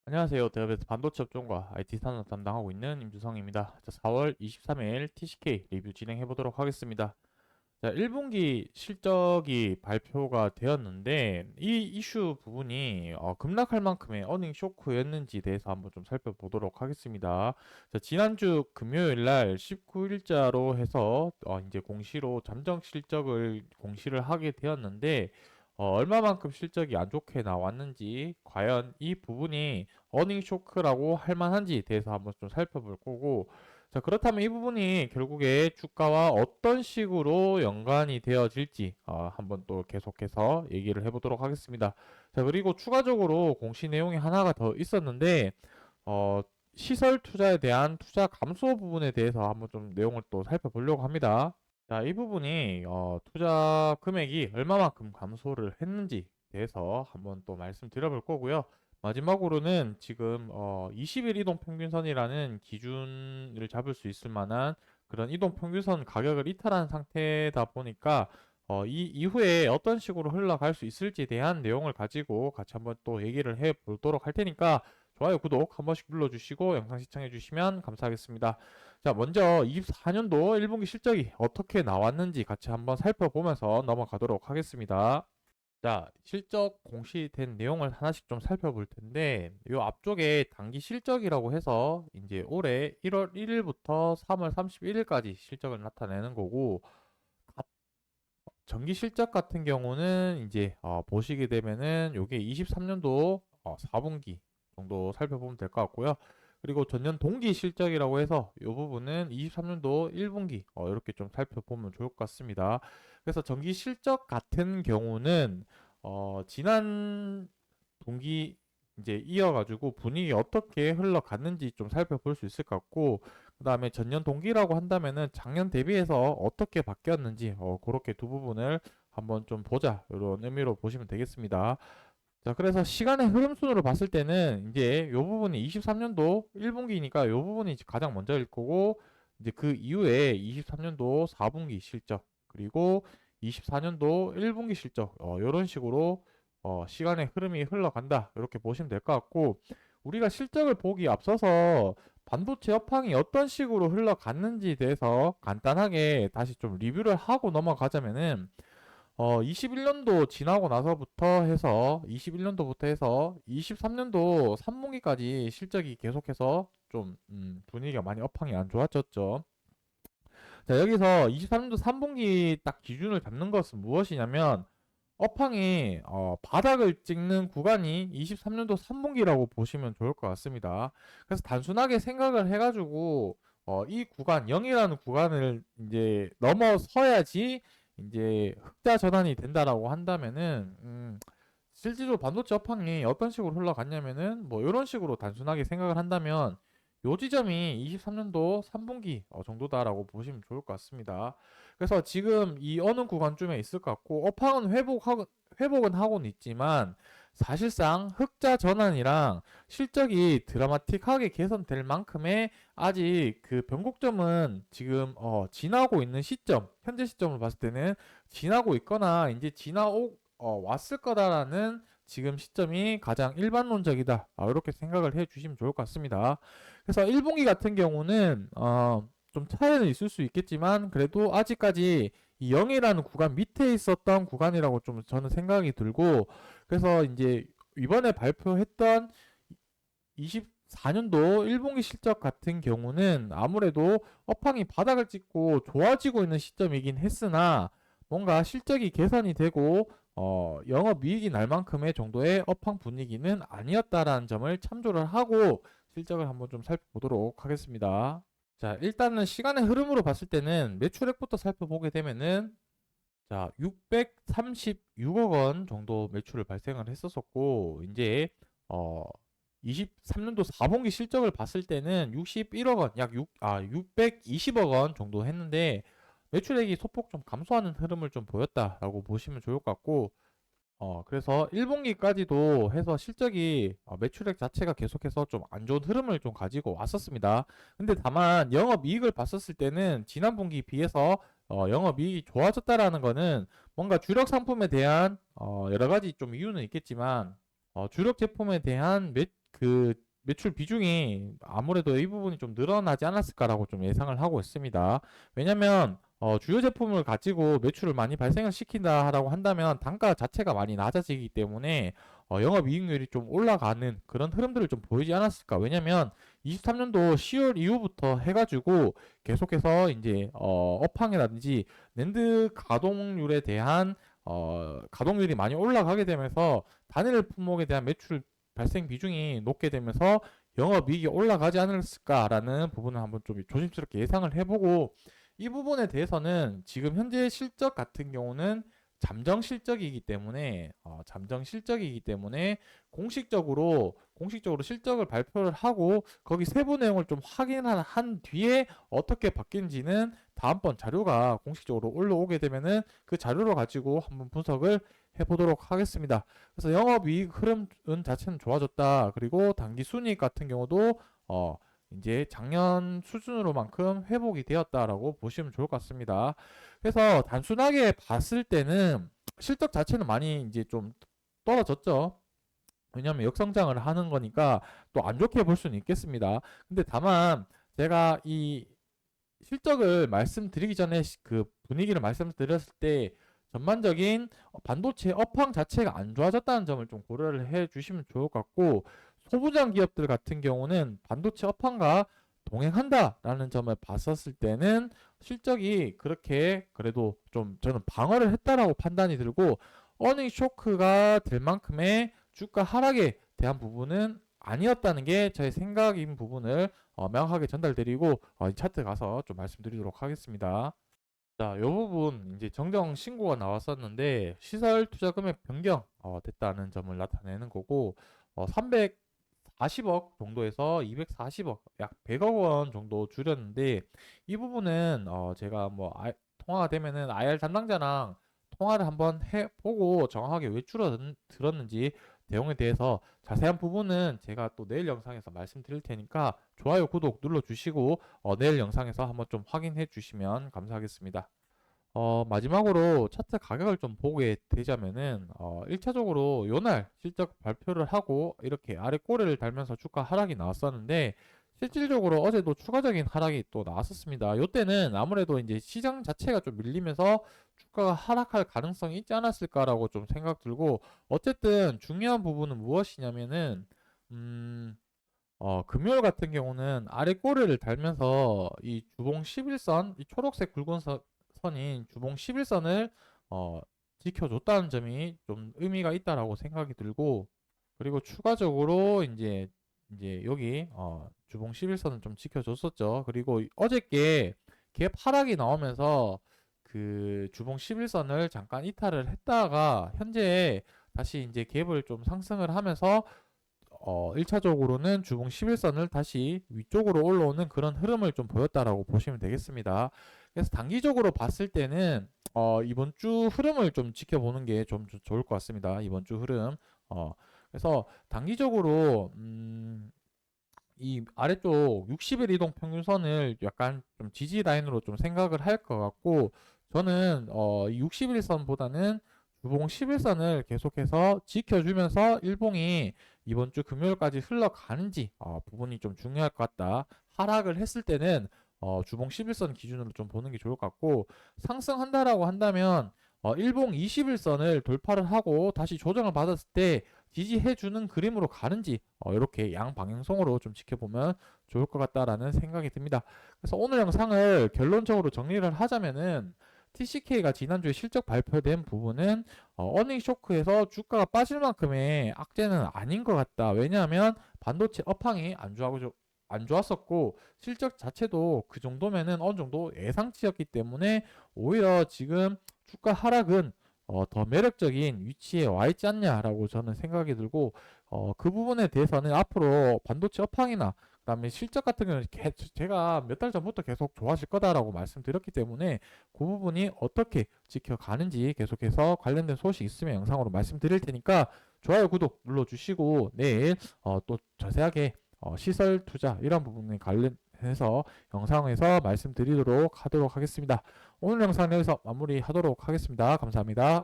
안녕하세요. 대업에서 반도체 업종과 IT 산업 담당하고 있는 임주성입니다. 자, 4월 23일 TCK 리뷰 진행해 보도록 하겠습니다. 자, 1분기 실적이 발표가 되었는데 이 이슈 부분이 급락할 만큼의 어닝 쇼크였는지 대해서 한번 좀 살펴보도록 하겠습니다. 자, 지난주 금요일 날 19일자로 해서 이제 공시로 잠정 실적을 공시를 하게 되었는데 얼마만큼 실적이 안 좋게 나왔는지 과연 이 부분이 어닝 쇼크라고 할 만한지 대해서 한번 좀 살펴볼 거고, 자, 그렇다면 이 부분이 결국에 주가와 어떤 식으로 연관이 되어질지 한번 또 계속해서 얘기를 해보도록 하겠습니다. 자, 그리고 추가적으로 공시 내용이 하나가 더 있었는데 어, 시설 투자에 대한 투자 감소 부분에 대해서 한번 좀 내용을 또 살펴보려고 합니다. 자, 이 부분이 투자 금액이 얼마만큼 감소를 했는지 대해서 한번 또 말씀드려볼 거고요. 마지막으로는 지금 20일 이동 평균선이라는 기준을 잡을 수 있을 만한 그런 이동 평균선 가격을 이탈한 상태다 보니까 이 이후에 어떤 식으로 흘러갈 수 있을지에 대한 내용을 가지고 같이 한번 또 얘기를 해 보도록 할 테니까 좋아요, 구독 한 번씩 눌러주시고 영상 시청해 주시면 감사하겠습니다. 자, 먼저 24년도 1분기 실적이 어떻게 나왔는지 같이 한번 살펴보면서 넘어가도록 하겠습니다. 자, 실적 공시된 내용을 하나씩 좀 살펴볼 텐데, 요 앞쪽에 단기 실적이라고 해서 이제 올해 1월 1일부터 3월 31일까지 실적을 나타내는 거고, 정기 실적 같은 경우는 이제 보시게 되면은 요게 23년도 4분기 정도 살펴보면 될 것 같고요. 그리고 전년 동기 실적이라고 해서 이 부분은 23년도 1분기 이렇게 좀 살펴보면 좋을 것 같습니다. 그래서 정기 실적 같은 경우는 지난 동기 이제 이어가지고 분위기 어떻게 흘러갔는지 좀 살펴볼 수 있을 것 같고, 그 다음에 전년 동기라고 한다면은 작년 대비해서 어떻게 바뀌었는지 그렇게 두 부분을 한번 좀 보자, 이런 의미로 보시면 되겠습니다. 자, 그래서 시간의 흐름 순으로 봤을 때는 이제 요 부분이 23년도 1분기니까 요 부분이 가장 먼저일 거고, 이제 그 이후에 23년도 4분기 실적, 그리고 24년도 1분기 실적, 요런 식으로 시간의 흐름이 흘러간다, 이렇게 보시면 될 것 같고, 우리가 실적을 보기 앞서서 반도체 업황이 어떤 식으로 흘러갔는지에 대해서 간단하게 다시 좀 리뷰를 하고 넘어가자면은 21년도 지나고 나서부터 해서 21년도부터 해서 23년도 3분기까지 실적이 계속해서 좀 분위기가 많이 업황이 안 좋아졌죠. 자, 여기서 23년도 3분기 딱 기준을 잡는 것은 무엇이냐면 업황이 바닥을 찍는 구간이 23년도 3분기라고 보시면 좋을 것 같습니다. 그래서 단순하게 생각을 해가지고 이 구간 0이라는 구간을 이제 넘어서야지 이제 흑자 전환이 된다라고 한다면은 실질적으로 반도체 업황이 어떤 식으로 흘러갔냐면은 뭐 이런 식으로 단순하게 생각을 한다면 요 지점이 23년도 3분기 정도다라고 보시면 좋을 것 같습니다. 그래서 지금 이 어느 구간쯤에 있을 것 같고, 업황은 회복은 하고는 있지만 사실상 흑자 전환이랑 실적이 드라마틱하게 개선될 만큼의 아직 그 변곡점은 지금 지나고 있는 시점, 현재 시점을 봤을 때는 지나고 있거나 이제 왔을 거다라는 지금 시점이 가장 일반론적이다, 이렇게 생각을 해 주시면 좋을 것 같습니다. 그래서 1분기 같은 경우는 좀 차이는 있을 수 있겠지만 그래도 아직까지 이 0이라는 구간 밑에 있었던 구간이라고 좀 저는 생각이 들고, 그래서 이제 이번에 발표했던 24년도 1분기 실적 같은 경우는 아무래도 업황이 바닥을 찍고 좋아지고 있는 시점이긴 했으나 뭔가 실적이 개선이 되고 영업이익이 날 만큼의 정도의 업황 분위기는 아니었다라는 점을 참조를 하고 실적을 한번 좀 살펴보도록 하겠습니다. 자, 일단은 시간의 흐름으로 봤을 때는 매출액부터 살펴보게 되면은 자, 636억 원 정도 매출을 발생을 했었었고, 이제 어 23년도 4분기 실적을 봤을 때는 61억 원, 620억 원 정도 했는데 매출액이 소폭 좀 감소하는 흐름을 좀 보였다라고 보시면 좋을 것 같고, 그래서 1분기까지도 해서 실적이 매출액 자체가 계속해서 좀 안 좋은 흐름을 좀 가지고 왔었습니다. 근데 다만 영업이익을 봤었을 때는 지난 분기 비해서 영업이익이 좋아졌다라는 거는 뭔가 주력 상품에 대한 여러 가지 좀 이유는 있겠지만 주력 제품에 대한 그 매출 비중이 아무래도 이 부분이 좀 늘어나지 않았을까라고 좀 예상을 하고 있습니다. 왜냐면 주요 제품을 가지고 매출을 많이 발생을 시킨다라고 한다면 단가 자체가 많이 낮아지기 때문에 영업이익률이 좀 올라가는 그런 흐름들을 좀 보이지 않았을까. 왜냐면 23년도 10월 이후부터 해가지고 계속해서 이제 업황이라든지 낸드 가동률에 대한 가동률이 많이 올라가게 되면서 단일 품목에 대한 매출 발생 비중이 높게 되면서 영업이익이 올라가지 않았을까라는 부분을 한번 좀 조심스럽게 예상을 해보고, 이 부분에 대해서는 지금 현재 실적 같은 경우는 잠정 실적이기 때문에 공식적으로 실적을 발표를 하고 거기 세부 내용을 좀 확인한 뒤에 어떻게 바뀐지는 다음번 자료가 공식적으로 올라오게 되면은 그 자료를 가지고 한번 분석을 해보도록 하겠습니다. 그래서 영업이익 흐름 자체는 좋아졌다. 그리고 당기 순이익 같은 경우도 이제 작년 수준으로만큼 회복이 되었다라고 보시면 좋을 것 같습니다. 그래서 단순하게 봤을 때는 실적 자체는 많이 이제 좀 떨어졌죠. 왜냐하면 역성장을 하는 거니까 또 안 좋게 볼 수는 있겠습니다. 근데 다만 제가 이 실적을 말씀드리기 전에 그 분위기를 말씀드렸을 때 전반적인 반도체 업황 자체가 안 좋아졌다는 점을 좀 고려를 해 주시면 좋을 것 같고, 소부장 기업들 같은 경우는 반도체 업황과 동행한다라는 점을 봤었을 때는 실적이 그렇게 그래도 좀 저는 방어를 했다라고 판단이 들고, 어닝 쇼크가 될 만큼의 주가 하락에 대한 부분은 아니었다는 게 저의 생각인 부분을 명확하게 전달드리고 이 차트 가서 좀 말씀드리도록 하겠습니다. 자, 이 부분 이제 정정 신고가 나왔었는데 시설 투자 금액 변경 됐다는 점을 나타내는 거고, 340억 정도에서 240억, 약 100억 원 정도 줄였는데, 이 부분은 제가 뭐 통화가 되면은 IR 담당자랑 통화를 한번 해보고 정확하게 왜 줄어들었는지 내용에 대해서 자세한 부분은 제가 또 내일 영상에서 말씀드릴 테니까 좋아요, 구독 눌러주시고 내일 영상에서 한번 좀 확인해 주시면 감사하겠습니다. 마지막으로 차트 가격을 좀 보게 되자면은 1차적으로 요날 실적 발표를 하고 이렇게 아래 꼬리를 달면서 주가 하락이 나왔었는데, 실질적으로 어제도 추가적인 하락이 또 나왔었습니다. 요때는 아무래도 이제 시장 자체가 좀 밀리면서 주가가 하락할 가능성이 있지 않았을까라고 좀 생각 들고, 어쨌든 중요한 부분은 무엇이냐면은 금요일 같은 경우는 아래 꼬리를 달면서 이 주봉 11선, 이 초록색 굵은 선인 주봉 11선을 지켜줬다는 점이 좀 의미가 있다라고 생각이 들고, 그리고 추가적으로 이제 여기 주봉 11선을 좀 지켜줬었죠. 그리고 어저께 갭 하락이 나오면서 그 주봉 11선을 잠깐 이탈을 했다가 현재 다시 이제 갭을 좀 상승을 하면서 1차적으로는 주봉 11선을 다시 위쪽으로 올라오는 그런 흐름을 좀 보였다라고 보시면 되겠습니다. 그래서 단기적으로 봤을 때는 이번 주 흐름을 좀 지켜보는 게 좀 좋을 것 같습니다. 이번 주 흐름. 그래서 단기적으로 이 아래쪽 60일 이동 평균선을 약간 좀 지지 라인으로 좀 생각을 할 것 같고, 저는 60일선보다는 주봉 11선을 계속해서 지켜주면서 일봉이 이번 주 금요일까지 흘러가는지 부분이 좀 중요할 것 같다. 하락을 했을 때는 주봉 11선 기준으로 좀 보는 게 좋을 것 같고, 상승한다라고 한다면 일봉 21선을 돌파를 하고 다시 조정을 받았을 때 지지해주는 그림으로 가는지 이렇게 양방향성으로 좀 지켜보면 좋을 것 같다라는 생각이 듭니다. 그래서 오늘 영상을 결론적으로 정리를 하자면은 TCK가 지난주에 실적 발표된 부분은 어닝 쇼크에서 주가가 빠질 만큼의 악재는 아닌 것 같다. 왜냐하면 반도체 업황이 안 좋았었고 실적 자체도 그 정도면은 어느 정도 예상치였기 때문에 오히려 지금 주가 하락은 더 매력적인 위치에 와 있지 않냐라고 저는 생각이 들고, 그 부분에 대해서는 앞으로 반도체 업황이나 그다음에 실적 같은 경우는 제가 몇 달 전부터 계속 좋아질 거다라고 말씀드렸기 때문에 그 부분이 어떻게 지켜가는지 계속해서 관련된 소식 있으면 영상으로 말씀드릴 테니까 좋아요, 구독 눌러주시고 내일 또 자세하게 시설 투자 이런 부분에 관련해서 영상에서 말씀드리도록 하겠습니다. 오늘 영상 여기서 마무리하도록 하겠습니다. 감사합니다.